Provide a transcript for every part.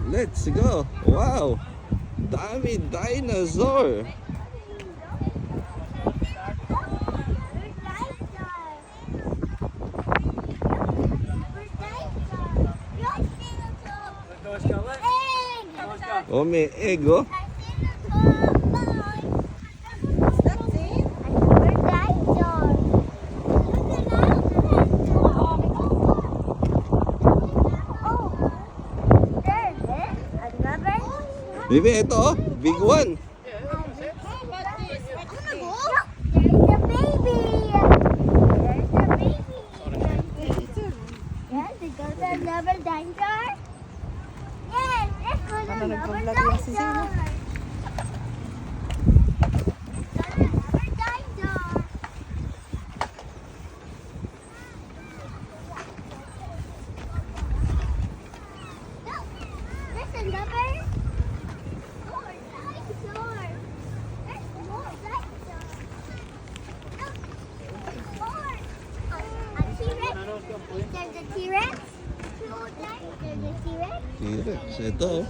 Let's go. Wow. Dami dinosaur. Oh, may egg, oh. Bibi, ito, oh. Big one. Double dinosaur? Yes, let's go to double dinosaur. Double dinosaur. No, there's another more dinosaur. There's more dinosaur. Look, more. A T-Rex. There's a T-Rex. There's a T-Rex. T-Rex, ito, oh.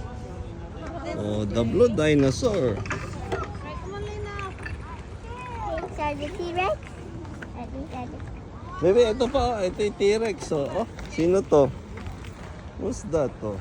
Oh, Dablo dinosaur. These are the T-Rex. These are the... Bibi, ito pa, ito yung T-Rex, oh. Oh, sino to? What's that, oh?